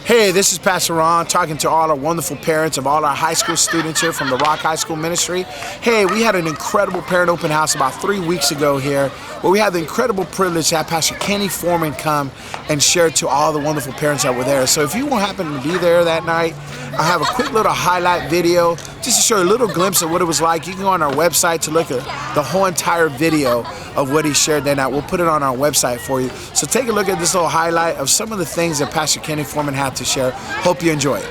Hey, this is Pastor Ron talking to all our wonderful parents of all our high school students here from the Rock High School Ministry. Hey, we had an incredible parent open house about 3 weeks ago here where we had the incredible privilege to have Pastor Kenny Foreman come and share to all the wonderful parents that were there. So if you won't happen to be there that night, I have a quick little highlight video just to show you a little glimpse of what it was like. You can go on our website to look at the whole entire video of what he shared that night. We'll put it on our website for you. So take a look at this little highlight of some of the things that Pastor Kenny Foreman had to share. Hope you enjoy it. I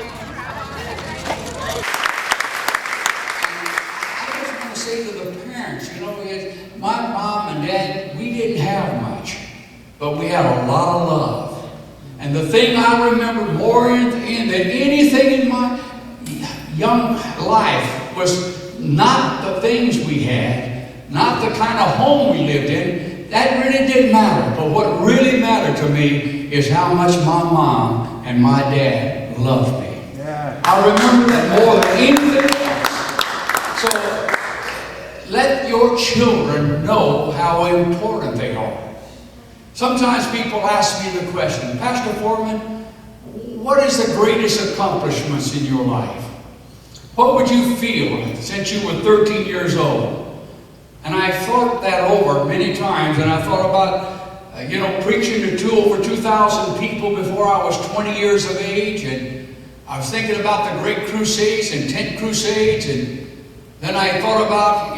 just want to say to the parents, my mom and dad, we didn't have much, but we had a lot of love. And the thing I remember more than anything in my young life was not the things we had, not the kind of home we lived in. That really didn't matter. But what really mattered to me is how much my mom and my dad loved me. Yeah. I remember that more than anything else. So let your children know how important they are. Sometimes people ask me the question, Pastor Foreman, what is the greatest accomplishments in your life? What would you feel since you were 13 years old? And I thought that over many times, and I thought about preaching to over 2,000 people before I was 20 years of age, and I was thinking about the great crusades and tent crusades, and then I thought about,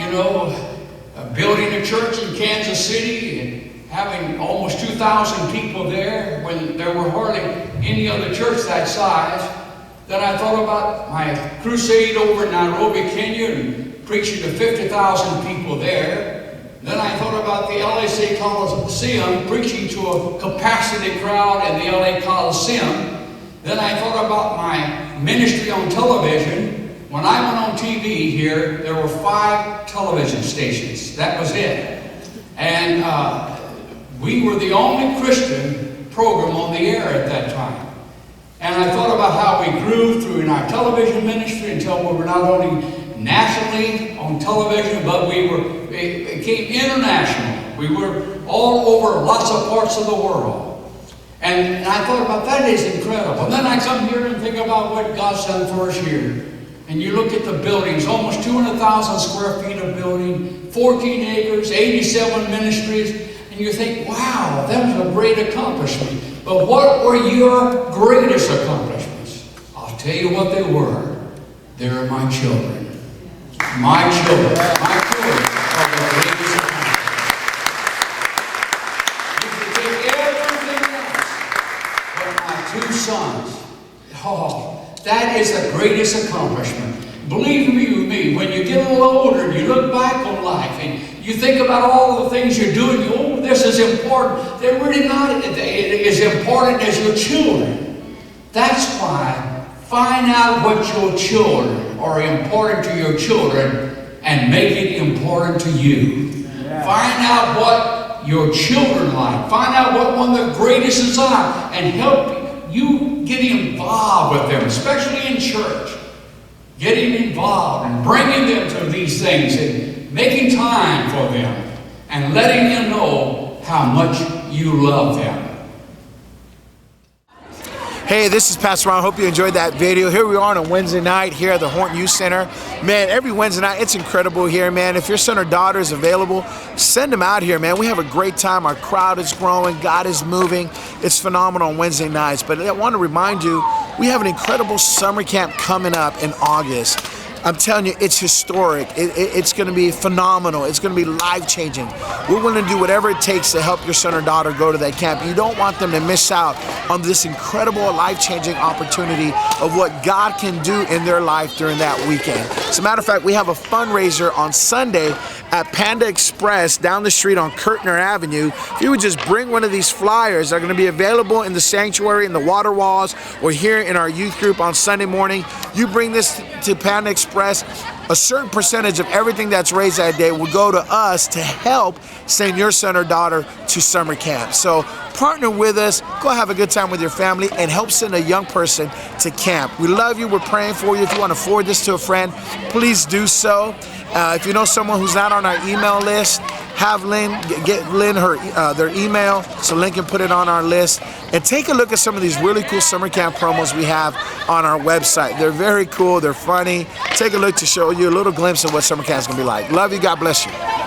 building a church in Kansas City and having almost 2,000 people there when there were hardly any other church that size. Then I thought about my crusade over in Nairobi, Kenya, and preaching to 50,000 people there. Then I thought about the LA Coliseum, preaching to a capacity crowd in the LA Coliseum. Then I thought about my ministry on television. When I went on TV here, there were 5 television stations. That was it. And we were the only Christian program on the air at that time. And I thought about how we grew through in our television ministry until we were not only nationally on television, but we became international. We were all over lots of parts of the world. And I thought about that is incredible. And then I come here and think about what God's done for us here. And you look at the buildings, almost 200,000 square feet of building, 14 acres, 87 ministries, and you think, wow, that was a great accomplishment. But what were your greatest accomplishments? I'll tell you what they were. They're my children. My children. My children are the greatest accomplishments. You can take everything else, but my 2 sons, that is the greatest accomplishment. Believe me, when you get a little older and you look back on life and you think about all the things you're doing, this is important. They're really not as important as your children. That's why find out what your children are important to your children and make it important to you. Yeah. Find out what your children like. Find out what one of the greatest is on and help you get involved with them, especially in church. Getting involved and bringing them to these things and making time for them and letting them know how much you love them. Hey, this is Pastor Ron. Hope you enjoyed that video. Here we are on a Wednesday night here at the Horton Youth Center. Man, every Wednesday night, it's incredible here, man. If your son or daughter is available, send them out here, man. We have a great time. Our crowd is growing. God is moving. It's phenomenal on Wednesday nights. But I want to remind you, we have an incredible summer camp coming up in August. I'm telling you, it's historic. It's going to be phenomenal. It's going to be life-changing. We're going to do whatever it takes to help your son or daughter go to that camp. You don't want them to miss out on this incredible life-changing opportunity of what God can do in their life during that weekend. As a matter of fact, we have a fundraiser on Sunday at Panda Express down the street on Kirtner Avenue. If you would just bring one of these flyers, they're going to be available in the sanctuary, in the water walls, or here in our youth group on Sunday morning. You bring this to Panda Express, a certain percentage of everything that's raised that day will go to us to help send your son or daughter to summer camp. So partner with us, go have a good time with your family, and help send a young person to camp. We love you. We're praying for you. If you want to forward this to a friend, please do so. If you know someone who's not on our email list, have Lynn, get Lynn their email so Lynn can put it on our list. And take a look at some of these really cool summer camp promos we have on our website. They're very cool, they're funny. Take a look to show you a little glimpse of what summer camp is going to be like. Love you, God bless you.